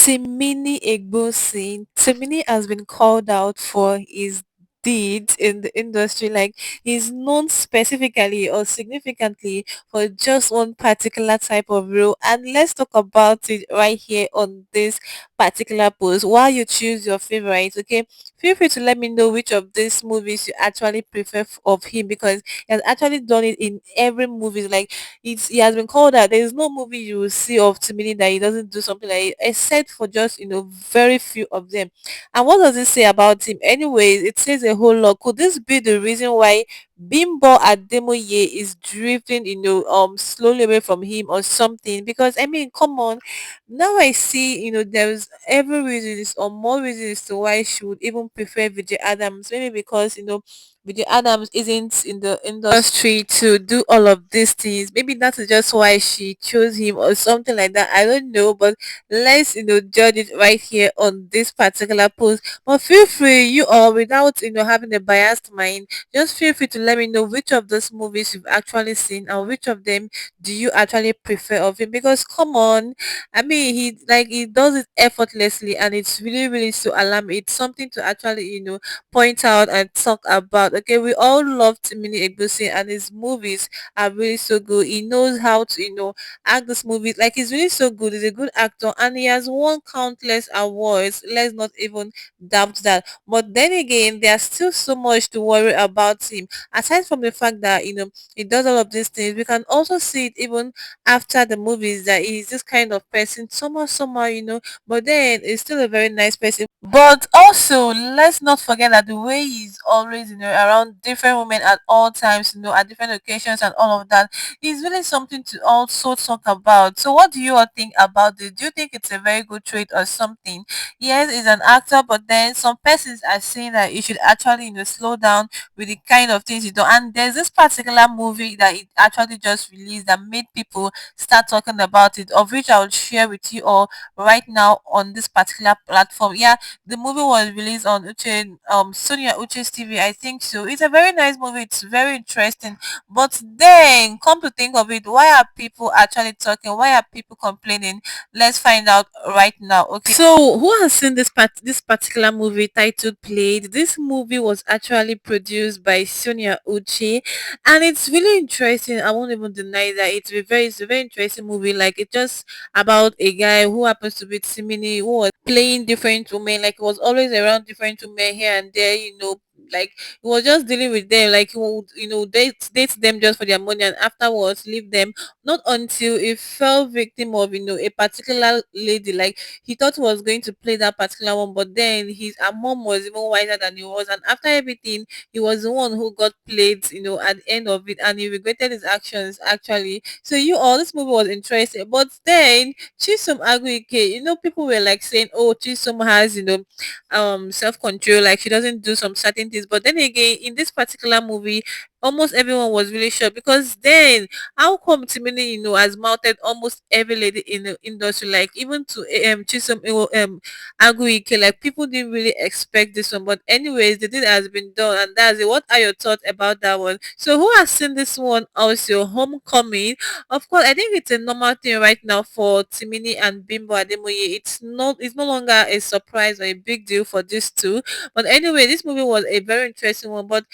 Timini Egbosin. Timini has been called out for his deeds in the industry. Like he's known specifically or significantly for just one particular type of role. And let's talk about it right here on this particular post. While you choose your favorites, okay? Feel free to let me know which of these movies you actually prefer of him because he has actually done it in every movie. Like he has been called that there is no movie you will see of Timini that he doesn't do something like it, except for just very few of them. And what does it say about him? Anyways, it says a whole lot. Could this be the reason why Bimbo Ademoye is drifting, slowly away from him or something? Because I mean, come on, now I see, there's every reason or more reasons to why she would even prefer Vijay Adams. Maybe because Vijay Adams isn't in the industry to do all of these things. Maybe that is just why she chose him or something like that. I don't know, but let's judge it right here on this particular post. But feel free, you all, without having a biased mind, just feel free to let me know which of those movies you've actually seen and which of them do you actually prefer of him. Because come on, I mean, he does it effortlessly, and it's really really so alarming. It's something to actually point out and talk about. Okay, we all love Timini Egbusi, and his movies are really so good. He knows how to act this movies. Like he's really so good. He's a good actor, and he has won countless awards. Let's not even doubt that. But then again, there's still so much to worry about him. Aside from the fact that he does all of these things, we can also see it even after the movies that he's this kind of person, somehow, but then he's still a very nice person. But also, let's not forget that the way he's always, around different women at all times, at different occasions and all of that is really something to also talk about. So, what do you all think about this? Do you think it's a very good trait or something? Yes, he's an actor, but then some persons are saying that you should actually, slow down with the kind of things you do. And there's this particular movie that it actually just released that made people start talking about it, of which I will share with you all right now on this particular platform. Yeah, the movie was released on Sonia Uche's TV, I think so. It's a very nice movie. It's very interesting. But then, come to think of it, why are people actually talking? Why are people complaining? Let's find out right now. Okay. So, who has seen this particular movie titled Played? This movie was actually produced by Sonia Uche, and it's really interesting. I won't even deny that it's a very interesting movie. Like it's just about a guy who happens to be Timini, who was playing different women. Like he was always around different women here and there. Like he was just dealing with them. Like he would date them just for their money, and afterwards leave them. Not until he fell victim of a particular lady. Like he thought he was going to play that particular one, but then his her mom was even wiser than he was, and after everything he was the one who got played, at the end of it, and he regretted his actions actually. So all this movie was interesting, but then Chisom Aguike, people were like saying, "Oh, Chisom has, self-control, like she doesn't do some certain things." But then again, in this particular movie, almost everyone was really shocked because then how come Timini, has mounted almost every lady in the industry, like even to Chisom Aguike, like people didn't really expect this one. But anyways, the deed has been done, and that's it. What are your thoughts about that one? So who has seen this one also, Homecoming? Of course, I think it's a normal thing right now for Timini and Bimbo Ademoye. It's no longer a surprise or a big deal for these two. But anyway, this movie was a very interesting one. But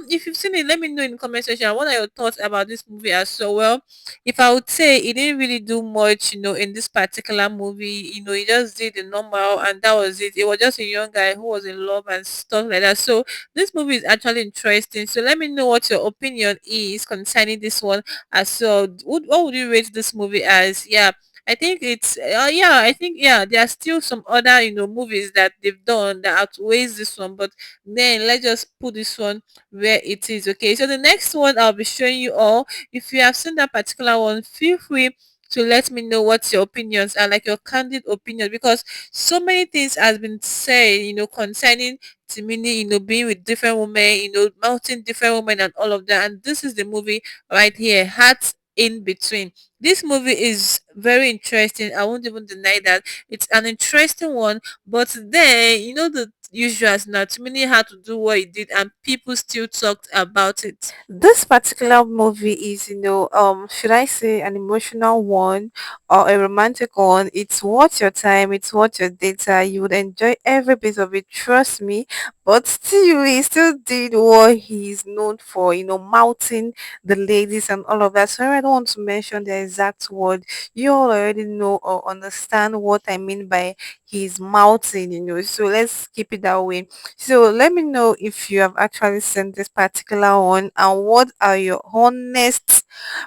if you've seen it, let me know in the comment section. What are your thoughts about this movie as so? Well, if I would say it didn't really do much, in this particular movie, he just did the normal and that was it. It was just a young guy who was in love and stuff like that. So this movie is actually interesting. So let me know what your opinion is concerning this one as well. What would you rate this movie as? Yeah. I think it's yeah, I think yeah, there are still some other movies that they've done that outweighs this one, but then let's just put this one where it is. Okay, so the next one I'll be showing you all. If you have seen that particular one, feel free to let me know what your opinions are, like your candid opinion, because so many things has been said, concerning Timini, being with different women, mounting different women and all of that. And this is the movie right here, Hearts in Between. This movie is very interesting. I won't even deny that. It's an interesting one, but then you know the usuals now. Timini had to do what he did, and people still talked about it. This particular movie is, should I say an emotional one or a romantic one? It's worth your time, it's worth your data. You would enjoy every bit of it, trust me. But still, he still did what he's known for, mouthing the ladies and all of that. So I don't want to mention the exact word. You all already know or understand what I mean by his mouthing, So let's keep it that way. So let me know if you have actually seen this particular one and what are your honest,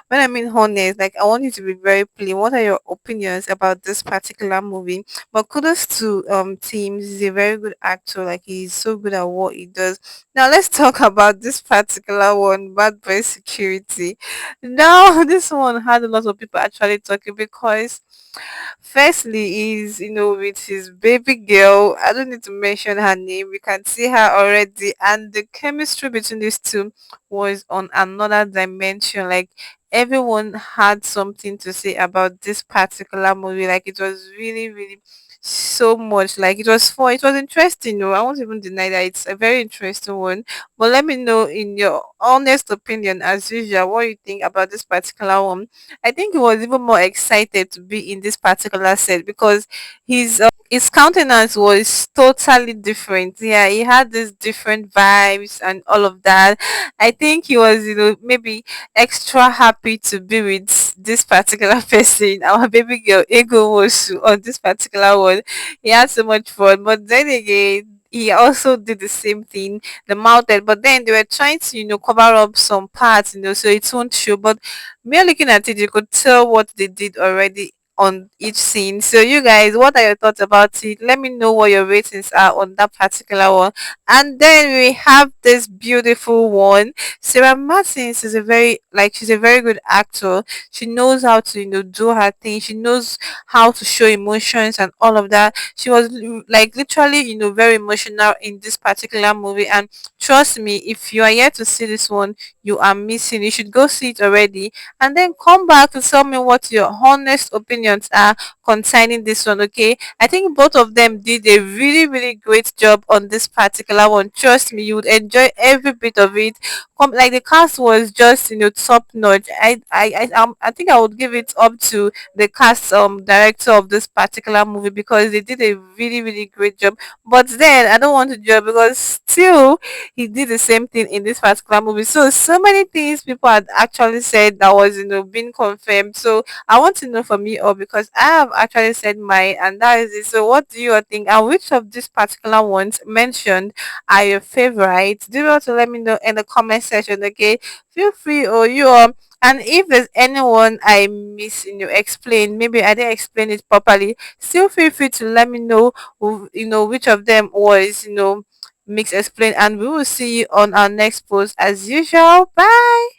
when I mean honest, like I want you to be very plain. What are your opinions about this particular movie? But kudos to Teams. He's a very good actor. Like he's so good at what he does. Now let's talk about this particular one, Bad Boy Security. Now this one had a lot of people actually talking because firstly is with his baby girl. I don't need to mention her name. We can see her already, and the chemistry between these two was on another dimension. Like everyone had something to say about this particular movie. Like it was really, really so much. Like it was interesting. No, I won't even deny that it's a very interesting one. But let me know in your honest opinion, as usual, what you think about this particular one. I think he was even more excited to be in this particular set because his countenance was totally different. Yeah, he had this different vibes and all of that. I think he was, maybe extra happy to be with this particular person, our baby girl Ego Wosu on this particular one. He had so much fun. But then again, he also did the same thing, the mounted, but then they were trying to, cover up some parts, so it won't show. But me looking at it, you could tell what they did already on each scene. So you guys, what are your thoughts about it? Let me know what your ratings are on that particular one. And then we have this beautiful one. Sarah Martins is she's a very good actor. She knows how to, do her thing. She knows how to show emotions and all of that. She was like literally, very emotional in this particular movie. And trust me, if you are yet to see this one, you are missing. You should go see it already and then come back to tell me what your honest opinions are concerning this one. Okay, I think both of them did a really, really great job on this particular one. Trust me, you would enjoy every bit of it. Like the cast was just, top notch. I think I would give it up to the cast director of this particular movie because they did a really, really great job. But then I don't want to judge because still he did the same thing in this particular movie. So many things people had actually said that was, being confirmed. So I want to know from you all because I have actually said mine, and that is it. So what do you all think? And which of these particular ones mentioned are your favorites? Do you want to let me know in the comment section? Okay, feel free, or you all. And if there's anyone I miss, explain, maybe I didn't explain it properly, still feel free to let me know, which of them was, mix explain. And we will see you on our next post as usual. Bye.